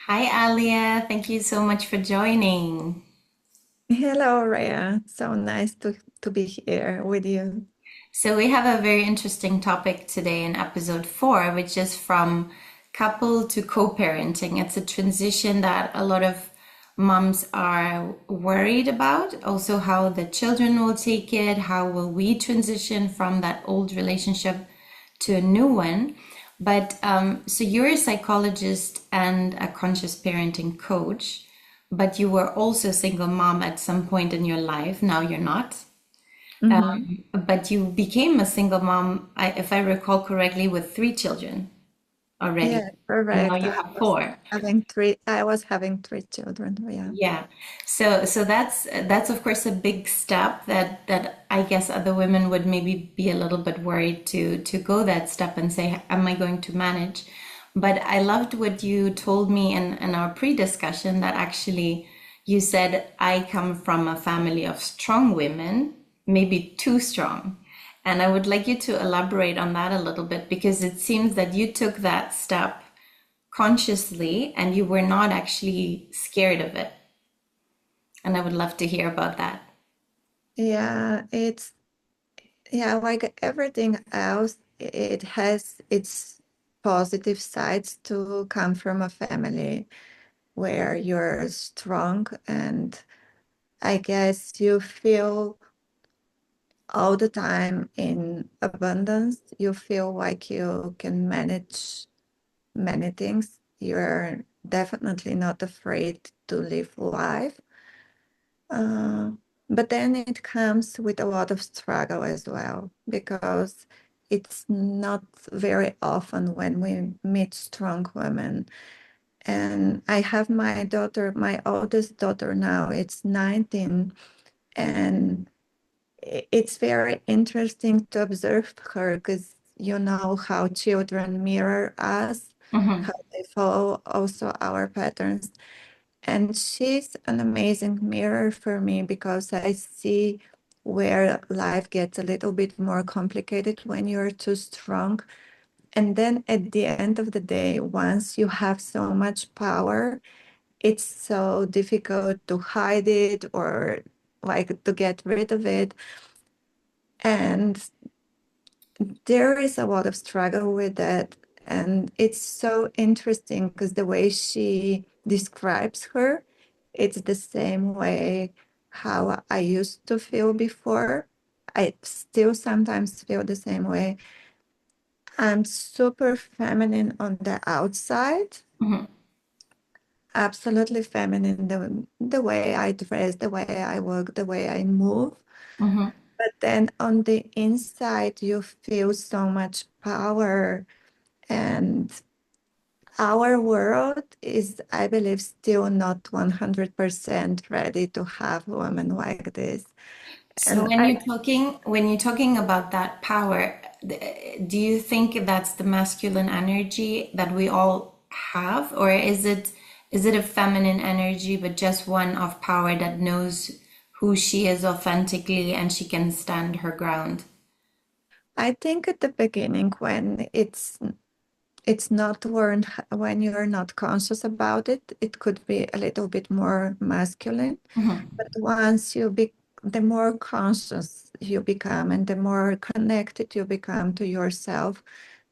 Hi, Alia. Thank you so much for joining. Hello, Rhea. So nice to be here with you. So, we have a very interesting topic today in episode four, which is from couple to co-parenting. It's a transition that a lot of moms are worried about. Also, how the children will take it, how will we transition from that old relationship to a new one. So you're a psychologist and a conscious parenting coach, but you were also a single mom at some point in your life. Now you're not. Hmm. But you became a single mom, if I recall correctly, with three children already. Yeah, And now correct. you have four. I was having three children. Yeah. Yeah. So that's of course a big step that I guess other women would maybe be a little bit worried to go that step and say, am I going to manage? But I loved what you told me in our pre-discussion that actually you said I come from a family of strong women, maybe too strong. And I would like you to elaborate on that a little bit because it seems that you took that step consciously and you were not actually scared of it. And I would love to hear about that. Yeah, yeah, like everything else, it has its positive sides to come from a family where you're strong, and I guess you feel all the time in abundance. You feel like you can manage many things. You're definitely not afraid to live life. Uh, but then it comes with a lot of struggle as well, because it's not very often when we meet strong women. And I have my daughter, my oldest daughter now, it's 19, and it's very interesting to observe her because you know how children mirror us, Hmm. how they follow also our patterns. And she's an amazing mirror for me because I see where life gets a little bit more complicated when you're too strong. And then at the end of the day, once you have so much power, it's so difficult to hide it or like to get rid of it. And there is a lot of struggle with that. And it's so interesting because the way she describes her, it's the same way how I used to feel before. I still sometimes feel the same way. I'm super feminine on the outside, Hmm. absolutely feminine, the way I dress, the way I walk, the way I move. Hmm. But then on the inside, you feel so much power. And our world is, I believe, still not 100% ready to have women like this. So And I, when you're talking about that power, do you think that's the masculine energy that we all have, or is it a feminine energy, but just one of power that knows who she is authentically and she can stand her ground? I think at the beginning, when it's not learned, when you're not conscious about it, it could be a little bit more masculine. Hmm. But once you be, the more conscious you become and the more connected you become to yourself,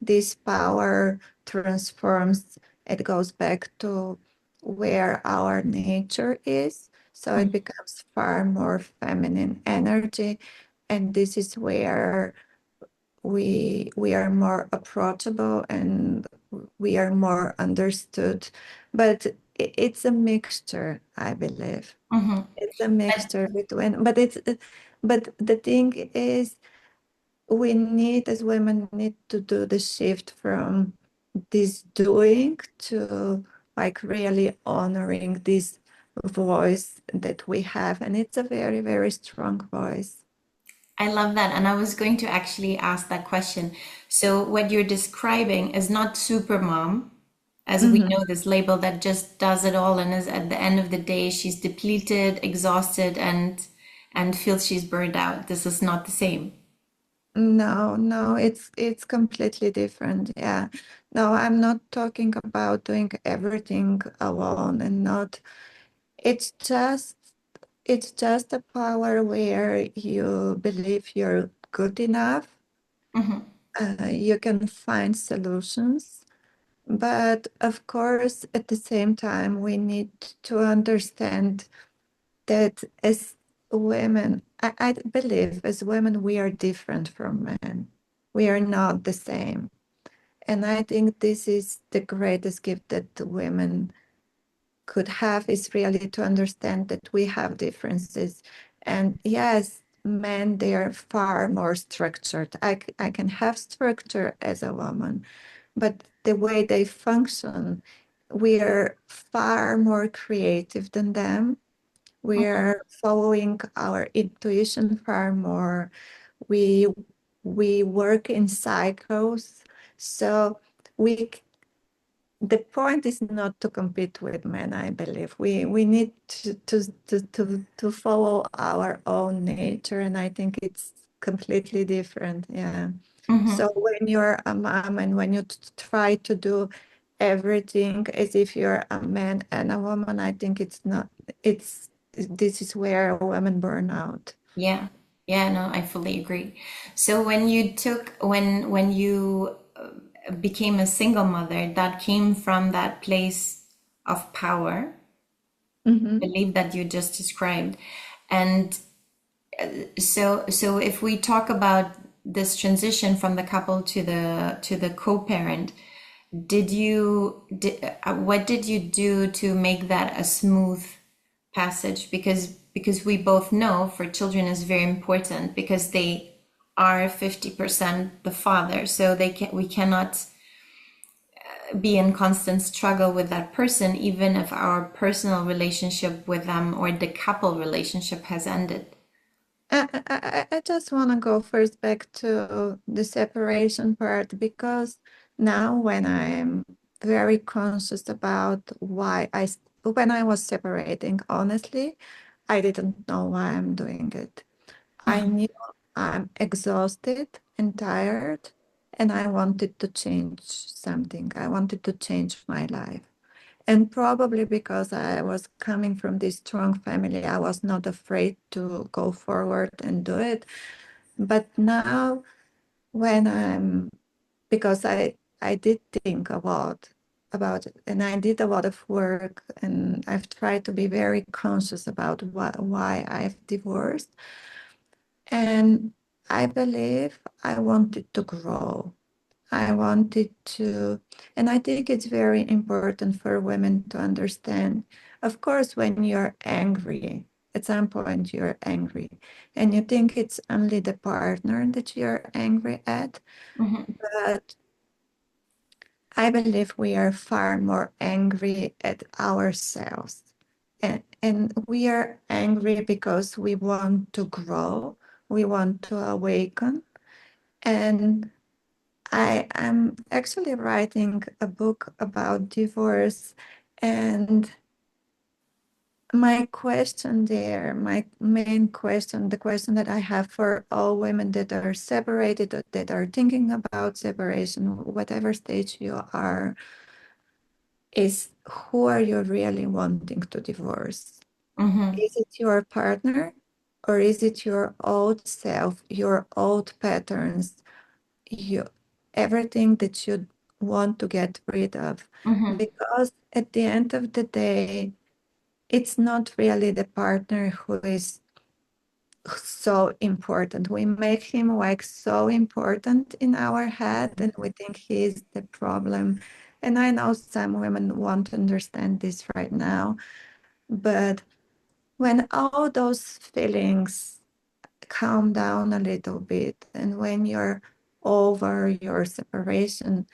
this power transforms. It goes back to where our nature is. So it becomes far more feminine energy. And this is where we are more approachable and we are more understood. But it's a mixture, I believe. Hmm. It's a mixture between, but the thing is, we need, as women, need to do the shift from this doing to like really honoring this voice that we have. And it's a very, very strong voice. I love that. And I was going to actually ask that question. So, what you're describing is not super mom, as we Mhm. know this label that just does it all and is at the end of the day, she's depleted, exhausted, and feels she's burned out. This is not the same. No, no, it's completely different. Yeah. No, I'm not talking about doing everything alone and not it's just it's just a power where you believe you're good enough. Hmm. You can find solutions. But of course, at the same time, we need to understand that as women, I believe as women, we are different from men. We are not the same. And I think this is the greatest gift that women could have is really to understand that we have differences. And yes, men, they are far more structured. I can have structure as a woman, but the way they function, we are far more creative than them. We are following our intuition far more. We we work in cycles, so we the point is not to compete with men, I believe. We need to follow our own nature, and I think it's completely different. Yeah. Hmm. So when you're a mom and when you try to do everything as if you're a man and a woman, I think it's not, it's, this is where women burn out. Yeah. Yeah, no, I fully agree. So when you became a single mother, that came from that place of power, Mhm. belief that you just described. And so if we talk about this transition from the couple to the co-parent, what did you do to make that a smooth passage? Because we both know for children is very important because they are 50% the father, so we cannot be in constant struggle with that person even if our personal relationship with them or the couple relationship has ended. I just want to go first back to the separation part because now when I'm very conscious about when I was separating, honestly, I didn't know why I'm doing it. I knew I'm exhausted and tired, and I wanted to change something. I wanted to change my life. And probably because I was coming from this strong family, I was not afraid to go forward and do it. But now, when because I did think a lot about it, and I did a lot of work, and I've tried to be very conscious about why I've divorced. And I believe I wanted to grow. I wanted to, and I think it's very important for women to understand. Of course, when you're angry, at some point you're angry, and you think it's only the partner that you're angry at. Hmm. But I believe we are far more angry at ourselves. And we are angry because we want to grow, we want to awaken. And I am actually writing a book about divorce. And my question there, my main question, the question that I have for all women that are separated or that are thinking about separation, whatever stage you are, is who are you really wanting to divorce? Hmm. Is it your partner or is it your old self, your old patterns, you everything that you want to get rid of? Hmm. Because at the end of the day, it's not really the partner who is so important. We make him like so important in our head and we think he is the problem. And I know some women won't understand this right now, but when all those feelings calm down a little bit and when you're over your separation,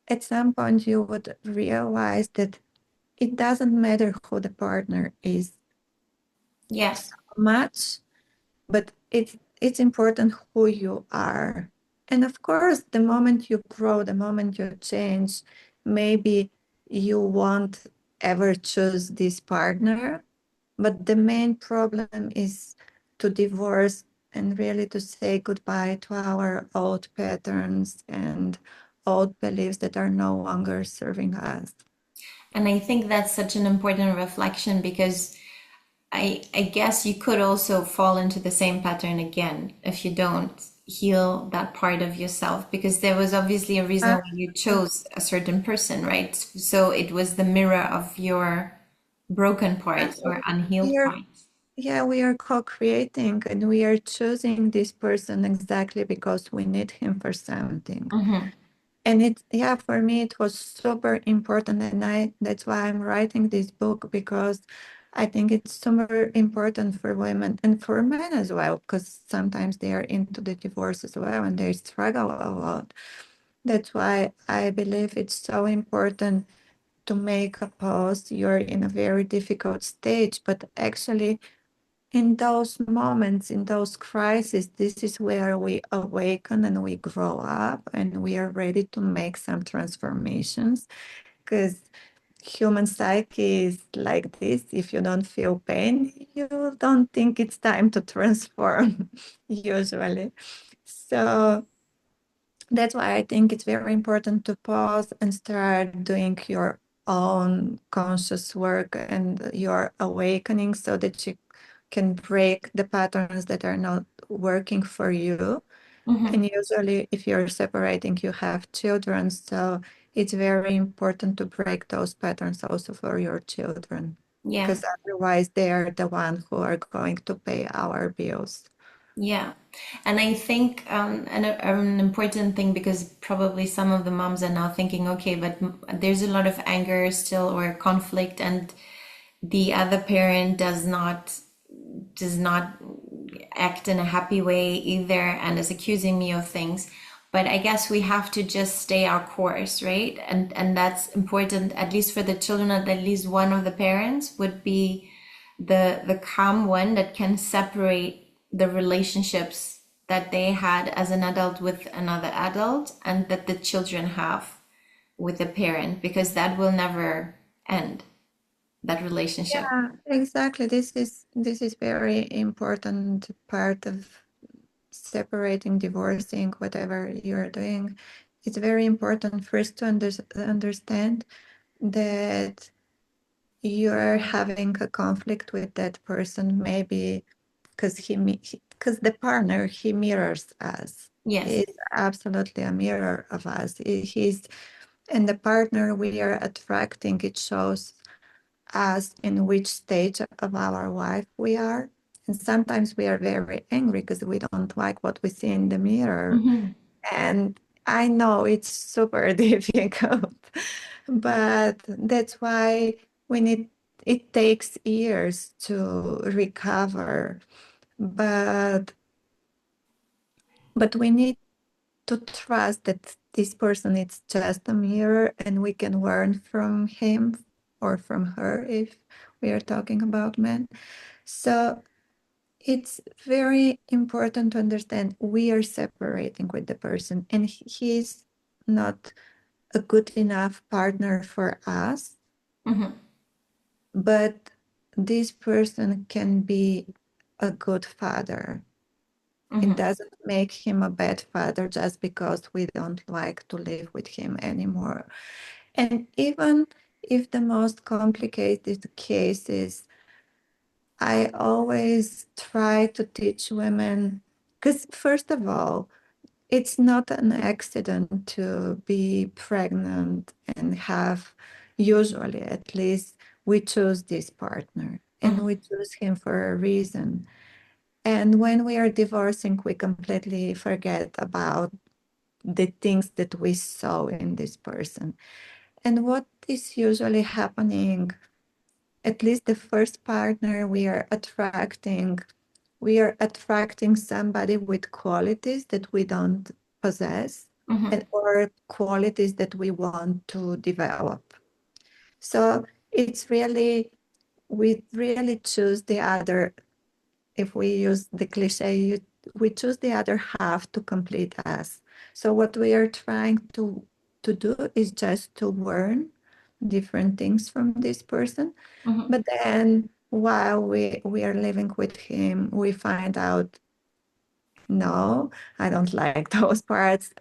at some point you would realize that it doesn't matter who the partner is Yeah. so much, but it's important who you are. And of course, the moment you grow, the moment you change, maybe you won't ever choose this partner. But the main problem is to divorce and really to say goodbye to our old patterns and old beliefs that are no longer serving us. And I think that's such an important reflection because I guess you could also fall into the same pattern again if you don't heal that part of yourself, because there was obviously a reason why you Absolutely. chose a certain person, right? So it was the mirror of your broken parts or We unhealed are, parts. yeah, we are co-creating and we are choosing this person exactly because we need him for something. Mm-hmm. And it, yeah, for me, it was super important. And that's why I'm writing this book, because I think it's super important for women and for men as well, because sometimes they are into the divorce as well and they struggle a lot. That's why I believe it's so important to make a pause. You're in a very difficult stage, but actually, in those moments, in those crises, this is where we awaken and we grow up and we are ready to make some transformations, because human psyche is like this. If you don't feel pain, you don't think it's time to transform, usually. So that's why I think it's very important to pause and start doing your own conscious work and your awakening so that you can break the patterns that are not working for you. Mm-hmm. And usually, if you're separating, you have children. So it's very important to break those patterns also for your children, Yeah. because otherwise, they are the ones who are going to pay our bills. Yeah. And I think an important thing, because probably some of the moms are now thinking, okay, but there's a lot of anger still or conflict, and the other parent does not act in a happy way either and is accusing me of things. But I guess we have to just stay our course, right? And that's important, at least for the children, that at least one of the parents would be the calm one that can separate the relationships that they had as an adult with another adult and that the children have with the parent, because that will never end, that relationship. Yeah, exactly. This is very important part of separating, divorcing, whatever you're doing. It's very important first to understand that you're having a conflict with that person, maybe because because the partner, he mirrors us. Yes. He's absolutely a mirror of us. He's and the partner we are attracting, it shows us in which stage of our life we are. And sometimes we are very angry because we don't like what we see in the mirror. Hmm. And I know it's super difficult, but that's why we need, it takes years to recover. But we need to trust that this person is just a mirror and we can learn from him or from her if we are talking about men. So it's very important to understand we are separating with the person and he's not a good enough partner for us, Hmm. but this person can be a good father. It Hmm. doesn't make him a bad father just because we don't like to live with him anymore. And even if the most complicated cases, I always try to teach women, because first of all, it's not an accident to be pregnant and have, usually at least, we choose this partner and Hmm. we choose him for a reason. And when we are divorcing, we completely forget about the things that we saw in this person. And what is usually happening, at least the first partner we are attracting somebody with qualities that we don't possess Hmm. and or qualities that we want to develop. So it's really, we really choose the other, if we use the cliche, we choose the other half to complete us. So what we are trying to do is just to learn different things from this person. Hmm. But then while we are living with him, we find out no, I don't like those parts.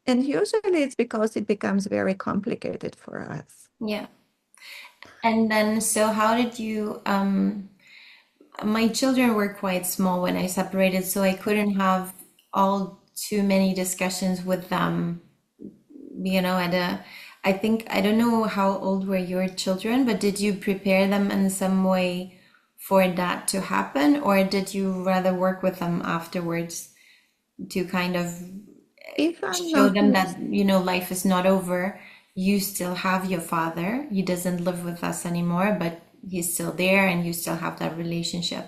And usually it's because it becomes very complicated for us. Yeah. And then, so how did you, my children were quite small when I separated, so I couldn't have all too many discussions with them, at I think, I don't know how old were your children, but did you prepare them in some way for that to happen, or did you rather work with them afterwards to kind of If I'm show not them mis that, life is not over. You still have your father. He doesn't live with us anymore, but he's still there and you still have that relationship.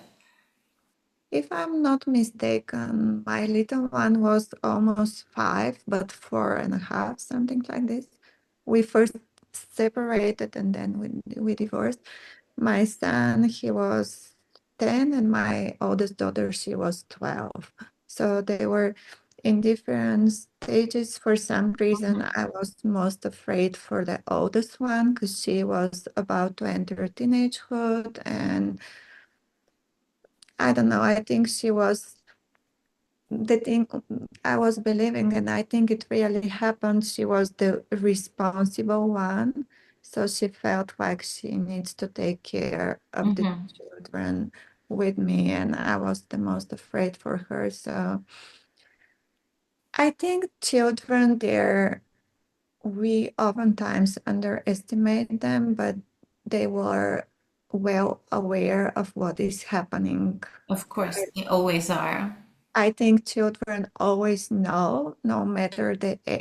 if I'm not mistaken, my little one was almost 5, but 4.5, something like this. We first separated and then we divorced. My son, he was 10, and my oldest daughter, she was 12. So they were in different stages. For some reason, I was most afraid for the oldest one because she was about to enter teenagehood. And I don't know, I think she was the thing I was believing, and I think it really happened. She was the responsible one. So she felt like she needs to take care of the Hmm. children with me, and I was the most afraid for her. So I think children, we oftentimes underestimate them, but they were well aware of what is happening. Of course, they always are. I think children always know, no matter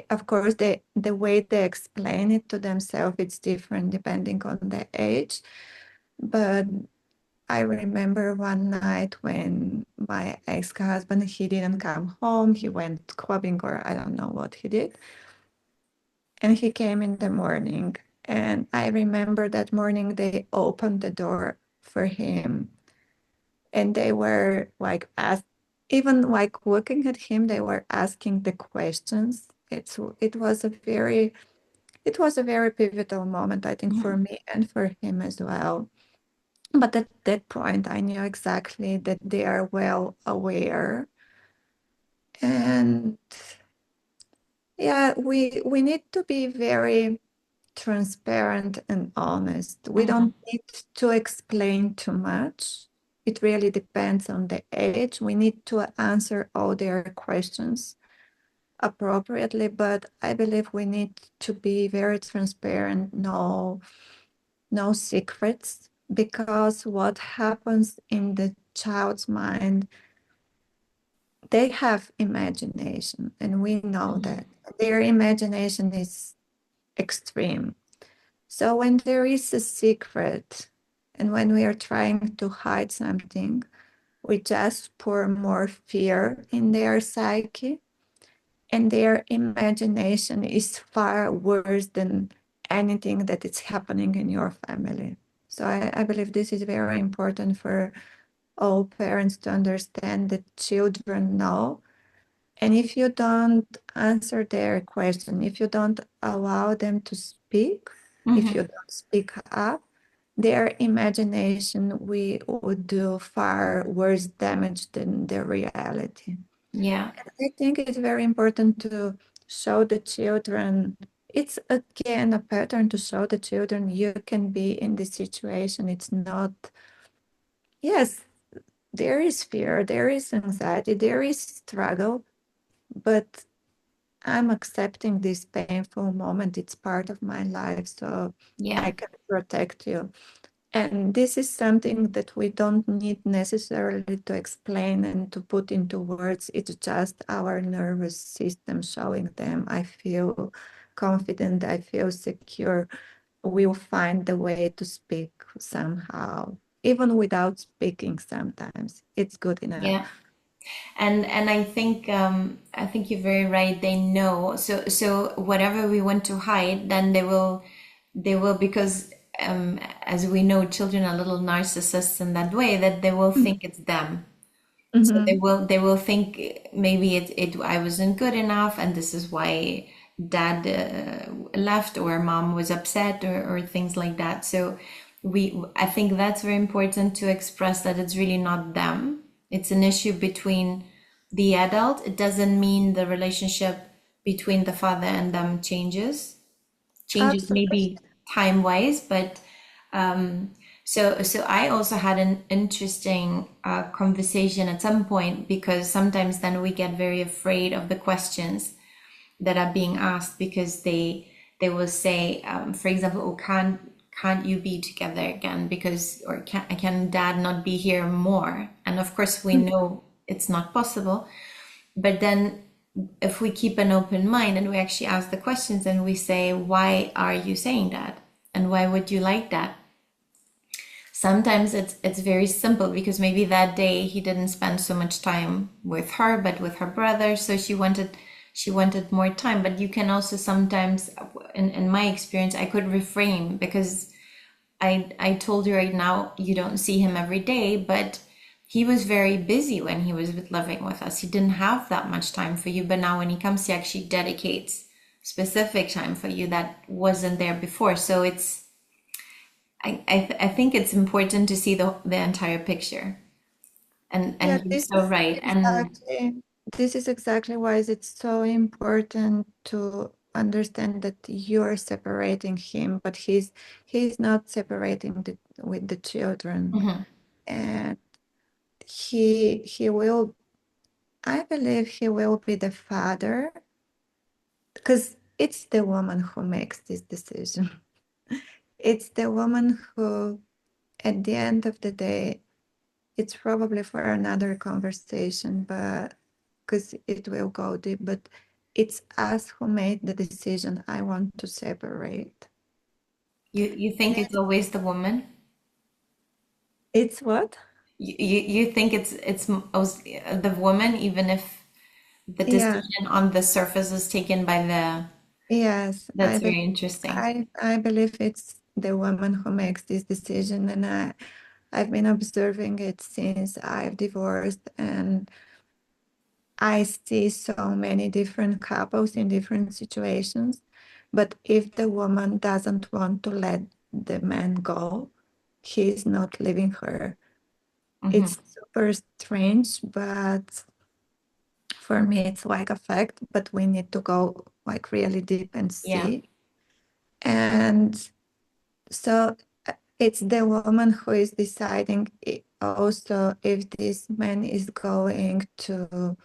of course, the way they explain it to themselves, it's different depending on the age. But I remember one night when my ex-husband, he didn't come home. He went clubbing or I don't know what he did. And he came in the morning. And I remember that morning they opened the door for him and they were like even like looking at him, they were asking the questions. It was a very pivotal moment, I think, for Mhm. me and for him as well. But at that point I knew exactly that they are well aware. And yeah, we need to be very transparent and honest. We Mhm. don't need to explain too much. It really depends on the age. We need to answer all their questions appropriately, but I believe we need to be very transparent, no secrets, because what happens in the child's mind, they have imagination, and we know that their imagination is extreme. So when there is a secret and when we are trying to hide something, we just pour more fear in their psyche, and their imagination is far worse than anything that is happening in your family. So I believe this is very important for all parents to understand that children know. And if you don't answer their question, if you don't allow them to speak, if you Mhm. don't speak up, their imagination we would do far worse damage than the reality. Yeah. I think it's very important to show the children. It's again a pattern to show the children you can be in this situation. It's not, yes, there is fear, there is anxiety, there is struggle, but I'm accepting this painful moment. It's part of my life, so I Yeah. can protect you. And this is something that we don't need necessarily to explain and to put into words. It's just our nervous system showing them, I feel confident, I feel secure. We'll find the way to speak somehow, even without speaking sometimes. It's good enough. Yeah. And I think you're very right. They know. So whatever we want to hide, then they will because as we know, children are little narcissists in that way that they will think it's them. So they Mm-hmm. will they will think maybe it I wasn't good enough, and this is why dad left or mom was upset or things like that. So I think that's very important to express that it's really not them. It's an issue between the adult, it doesn't mean the relationship between the father and them changes Absolutely. maybe time wise, but so I also had an interesting conversation at some point, because sometimes then we get very afraid of the questions that are being asked, because they will say, for example, oh, can't you be together again, because, or can dad not be here more? And of course we know it's not possible, but then if we keep an open mind and we actually ask the questions and we say, why are you saying that? And why would you like that? Sometimes it's very simple, because maybe that day he didn't spend so much time with her, but with her brother, so she wanted more time. But you can also sometimes, in my experience, I could reframe, because I told you right now, you don't see him every day, but he was very busy when he was living with us. He didn't have that much time for you, but now when he comes, he actually dedicates specific time for you that wasn't there before. So I think it's important to see the entire picture. Yeah, And you're so right. And this is exactly why it's so important to understand that you're separating him, but he's not separating with the children. mhm, And he will, I believe he will be the father, because it's the woman who makes this decision. It's the woman who, at the end of the day, it's probably for another conversation, but because it will go deep, but it's us who made the decision. I want to separate. you think it's always the woman? It's what? You think the woman, even if the Yeah, decision on the surface is taken by the. yes. That's very interesting. I believe it's the woman who makes this decision, and I've been observing it since I've divorced, and I see so many different couples in different situations. But if the woman doesn't want to let the man go, he's not leaving her. Hmm. It's super strange, but for me, it's like a fact. But we need to go like really deep and Yeah. see. And so it's the woman who is deciding also if this man is going to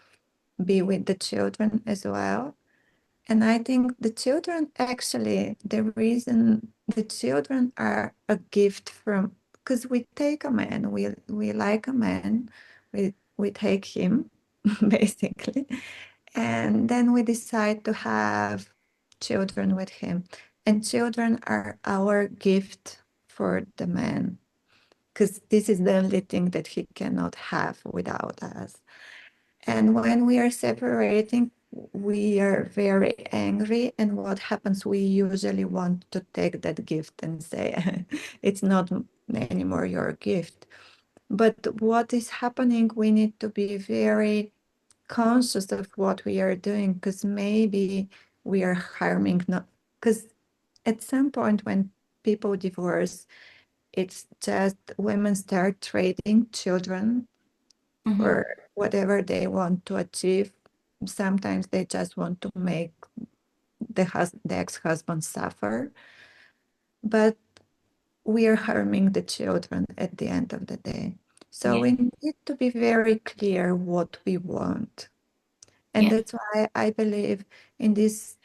be with the children as well. And I think the children, actually, the reason the children are a gift from, because we take a man, we like a man, we take him basically, and then we decide to have children with him. And children are our gift for the man, because this is the only thing that he cannot have without us. And when we are separating, we are very angry. And what happens? We usually want to take that gift and say, it's not anymore your gift. But what is happening? We need to be very conscious of what we are doing, because maybe we are harming, not because at some point when people divorce, it's just women start trading children Hmm. for whatever they want to achieve. Sometimes they just want to make the ex-husband suffer, but we are harming the children at the end of the day. So Yeah. we need to be very clear what we want. And Yeah. that's why I believe in this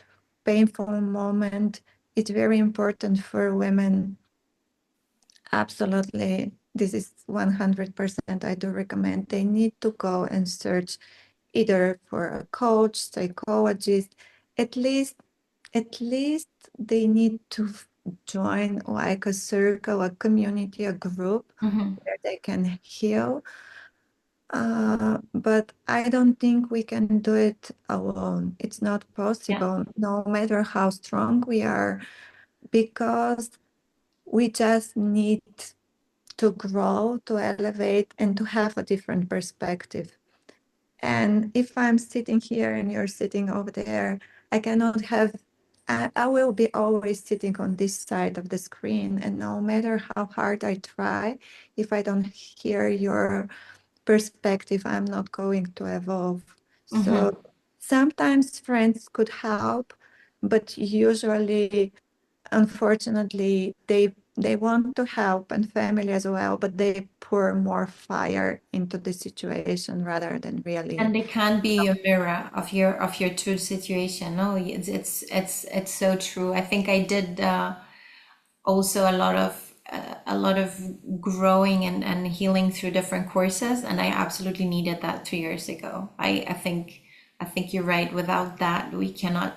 painful moment, it's very important for women. Absolutely. This is 100%. I do recommend they need to go and search either for a coach, psychologist, at least at least they need to join like a circle, a community, a group Hmm. where they can heal. But I don't think we can do it alone. It's not Yeah. possible, no matter how strong we are, because we just need to grow, to elevate, and to have a different perspective. And if I'm sitting here and you're sitting over there, I cannot have, I will be always sitting on this side of the screen. And no matter how hard I try, if I don't hear your perspective, I'm not going to evolve. Mm-hmm. So sometimes friends could help, but usually, unfortunately, they want to help and family as well, but they pour more fire into the situation rather than really. And they can't be a mirror of your true situation. No, it's so true. I think I did also a lot of growing and healing through different courses, and I absolutely needed that 2 years ago. I think you're right. Without that, we cannot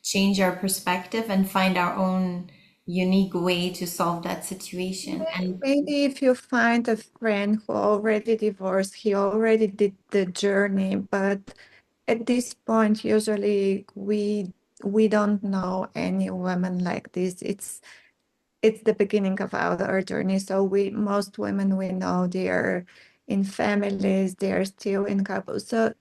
change our perspective and find our own unique way to solve that situation. And Maybe if you find a friend who already divorced, he already did the journey, but at this point, usually we don't know any women like this. It's the beginning of our journey. So we most women we know they're in families, they're still in couples. So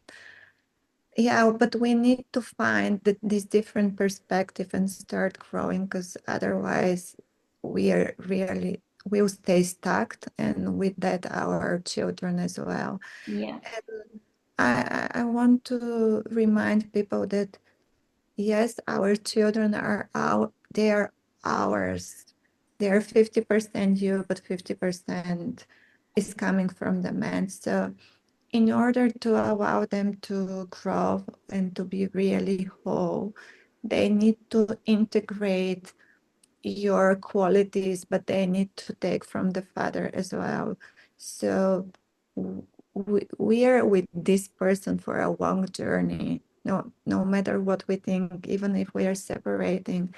yeah, but we need to find this different perspective and start growing because otherwise we are really will stay stuck and with that our children as well. yeah. And I want to remind people that yes, our children they are ours. They're 50% you, but 50% is coming from the man. So in order to allow them to grow and to be really whole, they need to integrate your qualities, but they need to take from the father as well. So we are with this person for a long journey. No matter what we think, even if we are separating,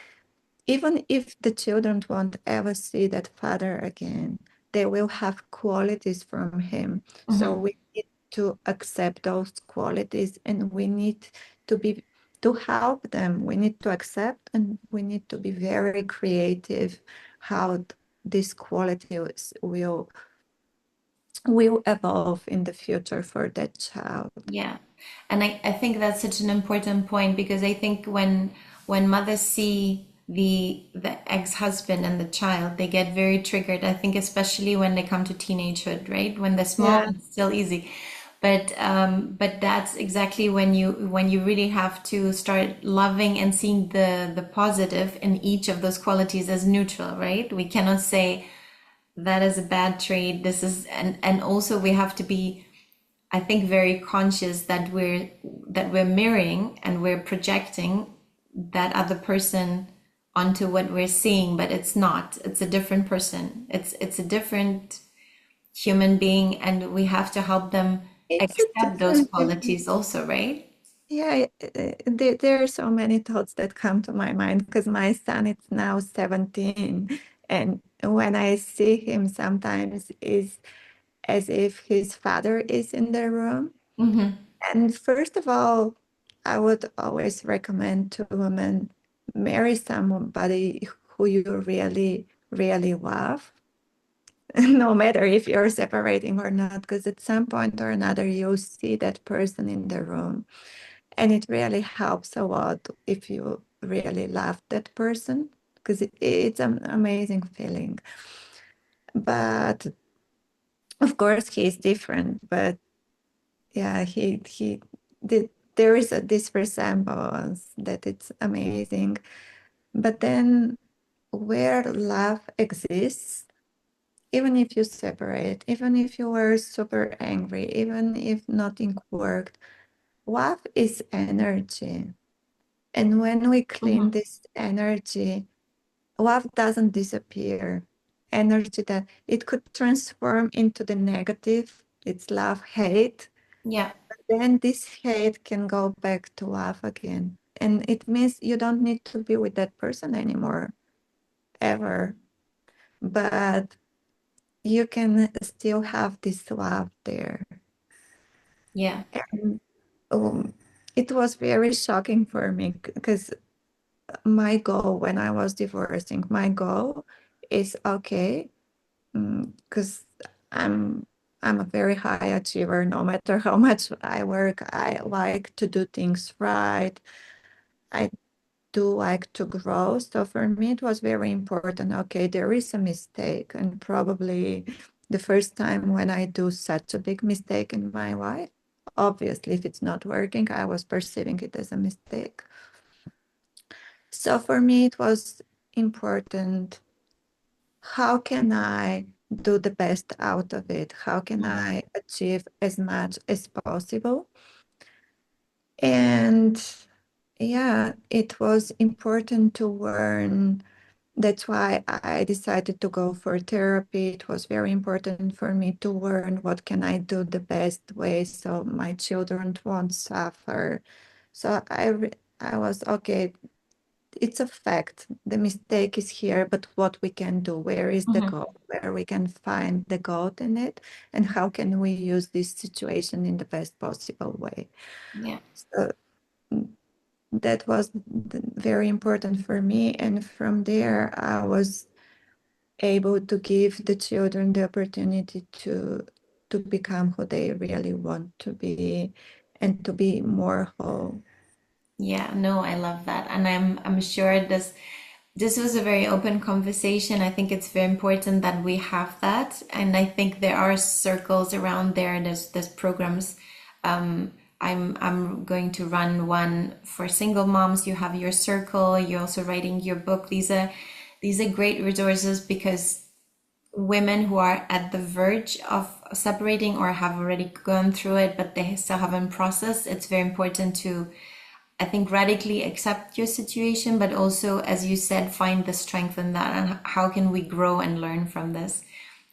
even if the children won't ever see that father again, they will have qualities from him. So Mm-hmm. we need to accept those qualities and we need to be to help them. We need to accept and we need to be very creative how these qualities will evolve in the future for that child. Yeah. And I think that's such an important point because I think when mothers see the ex-husband and the child, they get very triggered. I think especially when they come to teenagehood, right? When they're small, Yeah, it's still easy. But that's exactly when you really have to start loving and seeing the positive in each of those qualities as neutral, right? We cannot say that is a bad trait. This is and also we have to be, I think, very conscious that we're mirroring and we're projecting that other person onto what we're seeing, but it's not. It's a different person. It's a different human being, and we have to help them it's a accept those different. qualities also, right? Yeah, there are so many thoughts that come to my mind because my son is now 17, and when I see him, sometimes is as if his father is in the room. Mm-hmm. And first of all, I would always recommend to women marry somebody who you really, really love, no matter if you're separating or not, because at some point or another, you'll see that person in the room. And it really helps a lot if you really love that person, because it's an amazing feeling. But of course, he's different. But yeah, he did. There is this resemblance that it's amazing. But then, where love exists, even if you separate, even if you were super angry, even if nothing worked, love is energy. And when we clean Mm-hmm. this energy, love doesn't disappear. Energy that it could transform into the negative, it's love, hate. Yeah. Then this hate can go back to love again. And it means you don't need to be with that person anymore, ever. But you can still have this love there. Yeah. And it was very shocking for me because my goal when I was divorcing, my goal is okay, because I'm I'm a very high achiever. No matter how much I work, I like to do things right. I do like to grow. So for me, it was very important. Okay, there is a mistake, and probably the first time when I do such a big mistake in my life. Obviously, if it's not working, I was perceiving it as a mistake. So for me, it was important. How can I do the best out of it? How can I achieve as much as possible? And yeah, it was important to learn. That's why I decided to go for therapy. It was very important for me to learn what can I do the best way so my children won't suffer. So I was okay, it's a fact. The mistake is here, but what we can do, where is the Mhm. goal, where we can find the goal in it, and how can we use this situation in the best possible way. Yeah. So that was very important for me. And from there, I was able to give the children the opportunity to become who they really want to be and to be more whole. Yeah, no, I love that. And I'm sure this was a very open conversation. I think it's very important that we have that. And I think there are circles around there. There's programs. I'm going to run one for single moms. You have your circle. You're also writing your book. These are great resources because women who are at the verge of separating or have already gone through it, but they still haven't processed, it's very important to, I think, radically accept your situation, but also, as you said, find the strength in that. And how can we grow and learn from this?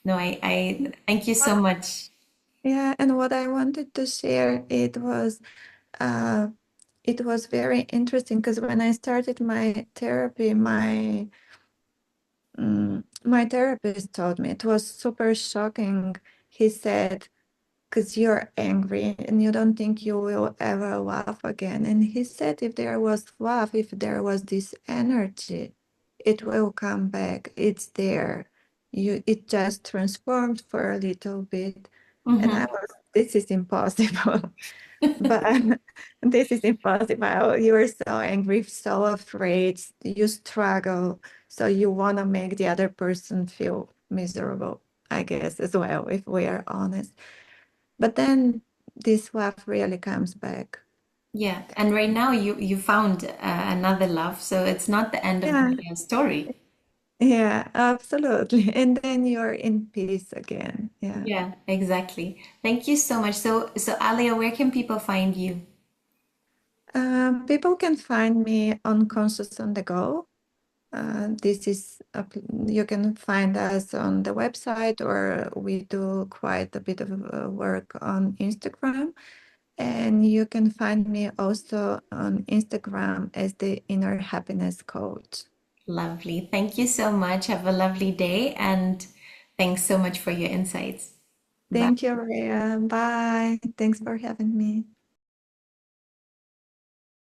No, I thank you so much. Yeah, and what I wanted to share, uh, it was very interesting because when I started my therapy, my therapist told me it was super shocking. He said, because you're angry and you don't think you will ever laugh again. And he said, if there was love, if there was this energy, it will come back. It's there. It just transformed for a little bit. And I Hmm. was, this is impossible. But this is impossible. You're so angry, so afraid, you struggle. So you want to make the other person feel miserable, I guess, as well, if we are honest. But then this love really comes back. Yeah, and right now you found another love, so it's not the end of Yeah, the story. yeah, absolutely. And then you're in peace again. Yeah. Yeah, exactly. Thank you so much. So Alia, where can people find you? People can find me on Conscious on the Go. This is you can find us on the website, or we do quite a bit of work on Instagram. And you can find me also on Instagram as the Inner Happiness Coach. Lovely. Thank you so much. Have a lovely day, and thanks so much for your insights. Bye. Thank you, Rhea. Bye. Thanks for having me.